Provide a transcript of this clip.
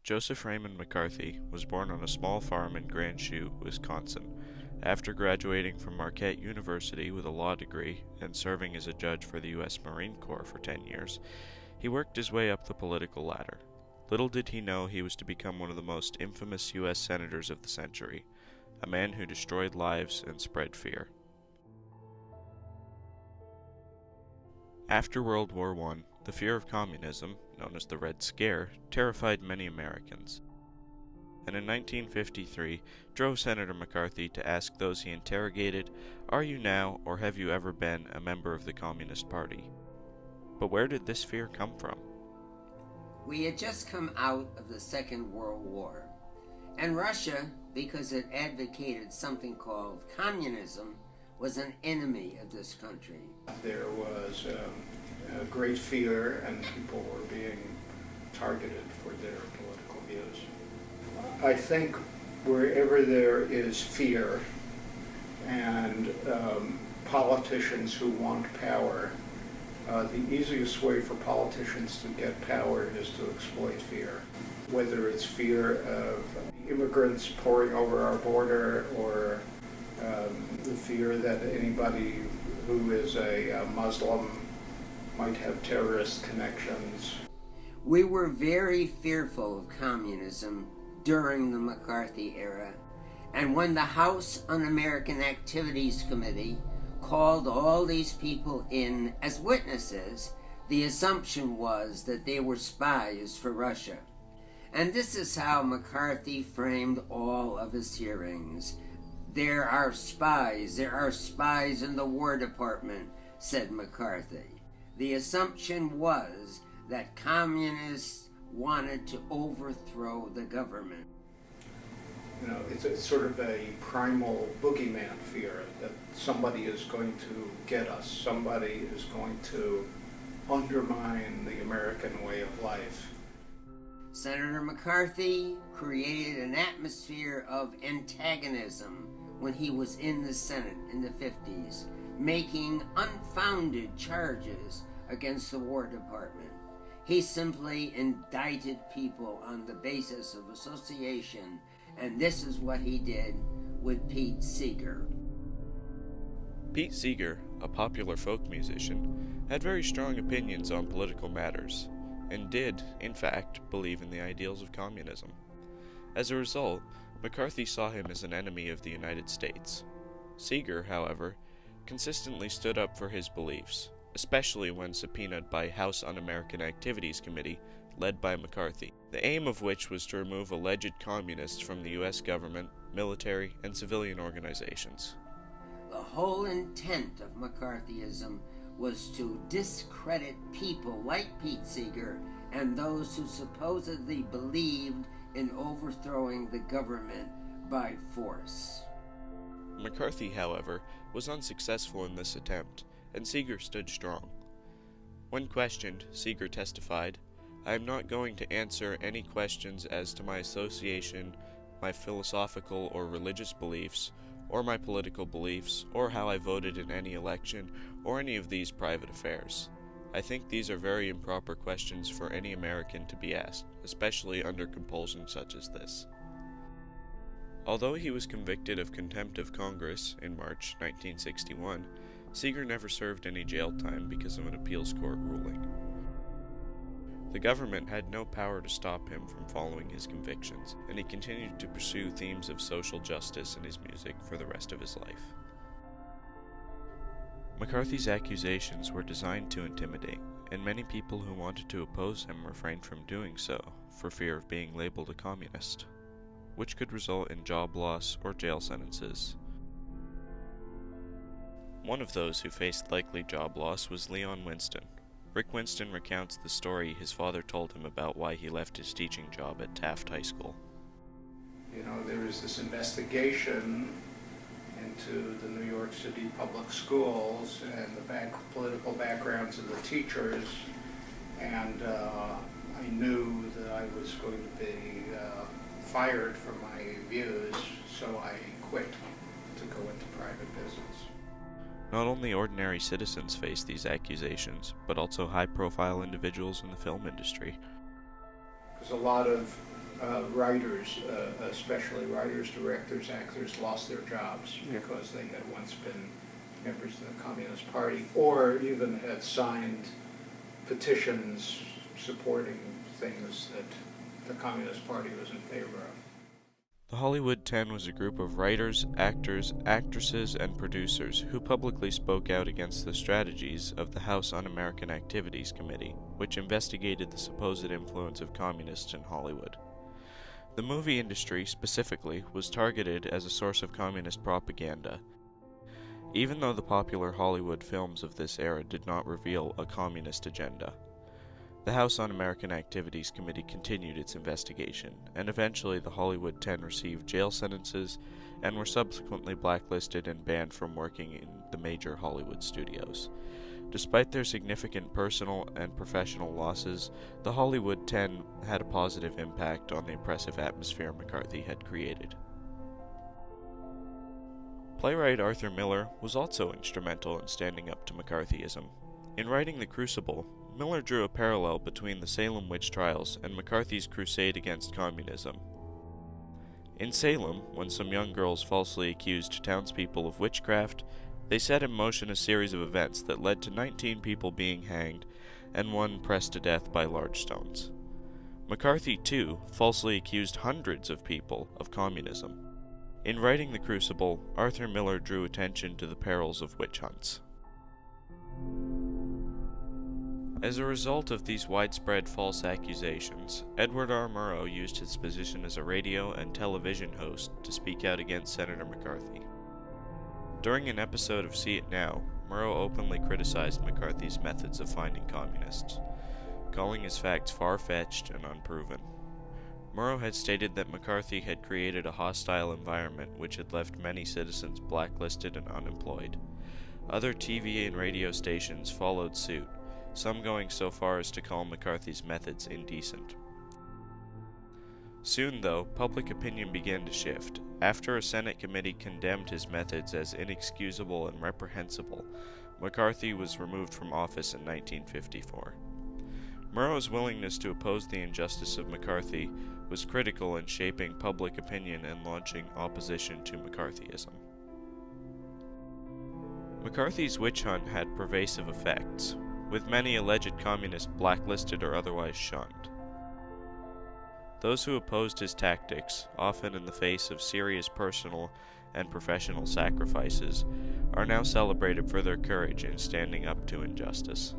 Joseph Raymond McCarthy was born on a small farm in Grand Chute, Wisconsin. After graduating from Marquette University with a law degree and serving as a judge for the U.S. Marine Corps for 10 years, he worked his way up the political ladder. Little did he know he was to become one of the most infamous U.S. senators of the century, a man who destroyed lives and spread fear. After World War I, the fear of communism, known as the Red Scare, terrified many Americans, and in 1953 drove Senator McCarthy to ask those he interrogated, "Are you now, or have you ever been, a member of the Communist Party?" But where did this fear come from? We had just come out of the Second World War, and Russia, because it advocated something called communism, was an enemy of this country. There was a great fear, and people were being targeted for their political views. I think wherever there is fear and politicians who want power, the easiest way for politicians to get power is to exploit fear. Whether it's fear of immigrants pouring over our border or the fear that anybody who is a Muslim might have terrorist connections. We were very fearful of communism during the McCarthy era, and when the House Un-American Activities Committee called all these people in as witnesses, the assumption was that they were spies for Russia. And this is how McCarthy framed all of his hearings. There are spies in the War Department, said McCarthy. The assumption was that communists wanted to overthrow the government. You know, it's sort of a primal boogeyman fear that somebody is going to get us, somebody is going to undermine the American way of life. Senator McCarthy created an atmosphere of antagonism when he was in the Senate in the 50s, making unfounded charges against the War Department. He simply indicted people on the basis of association, and this is what he did with Pete Seeger. Pete Seeger, a popular folk musician, had very strong opinions on political matters, and did, in fact, believe in the ideals of communism. As a result, McCarthy saw him as an enemy of the United States. Seeger, however, consistently stood up for his beliefs, especially when subpoenaed by House Un-American Activities Committee, led by McCarthy, the aim of which was to remove alleged communists from the U.S. government, military, and civilian organizations. The whole intent of McCarthyism was to discredit people like Pete Seeger and those who supposedly believed in overthrowing the government by force. McCarthy, however, was unsuccessful in this attempt, and Seeger stood strong. When questioned, Seeger testified, "I am not going to answer any questions as to my association, my philosophical or religious beliefs, or my political beliefs, or how I voted in any election, or any of these private affairs. I think these are very improper questions for any American to be asked, especially under compulsion such as this." Although he was convicted of contempt of Congress in March 1961, Seeger never served any jail time because of an appeals court ruling. The government had no power to stop him from following his convictions, and he continued to pursue themes of social justice in his music for the rest of his life. McCarthy's accusations were designed to intimidate, and many people who wanted to oppose him refrained from doing so for fear of being labeled a communist, which could result in job loss or jail sentences. One of those who faced likely job loss was Leon Winston. Rick Winston recounts the story his father told him about why he left his teaching job at Taft High School. You know, there was this investigation into the New York City public schools and the political backgrounds of the teachers, and I knew that I was going to be fired for my views, so I quit to go into private business. Not only ordinary citizens faced these accusations, but also high-profile individuals in the film industry. Because a lot of writers, especially writers, directors, actors, lost their jobs because they had once been members of the Communist Party, or even had signed petitions supporting things that the Communist Party was in favor of. The Hollywood 10 was a group of writers, actors, actresses, and producers who publicly spoke out against the strategies of the House Un-American Activities Committee, which investigated the supposed influence of communists in Hollywood. The movie industry, specifically, was targeted as a source of communist propaganda, even though the popular Hollywood films of this era did not reveal a communist agenda. The House Un-American Activities Committee continued its investigation, and eventually the Hollywood 10 received jail sentences and were subsequently blacklisted and banned from working in the major Hollywood studios. Despite their significant personal and professional losses, the Hollywood 10 had a positive impact on the oppressive atmosphere McCarthy had created. Playwright Arthur Miller was also instrumental in standing up to McCarthyism. In writing The Crucible, Miller drew a parallel between the Salem witch trials and McCarthy's crusade against communism. In Salem, when some young girls falsely accused townspeople of witchcraft, they set in motion a series of events that led to 19 people being hanged and one pressed to death by large stones. McCarthy, too, falsely accused hundreds of people of communism. In writing The Crucible, Arthur Miller drew attention to the perils of witch hunts. As a result of these widespread false accusations, Edward R. Murrow used his position as a radio and television host to speak out against Senator McCarthy. During an episode of See It Now, Murrow openly criticized McCarthy's methods of finding communists, calling his facts far-fetched and unproven. Murrow had stated that McCarthy had created a hostile environment which had left many citizens blacklisted and unemployed. Other TV and radio stations followed suit, some going so far as to call McCarthy's methods indecent. Soon, though, public opinion began to shift. After a Senate committee condemned his methods as inexcusable and reprehensible, McCarthy was removed from office in 1954. Murrow's willingness to oppose the injustice of McCarthy was critical in shaping public opinion and launching opposition to McCarthyism. McCarthy's witch hunt had pervasive effects, with many alleged communists blacklisted or otherwise shunned. Those who opposed his tactics, often in the face of serious personal and professional sacrifices, are now celebrated for their courage in standing up to injustice.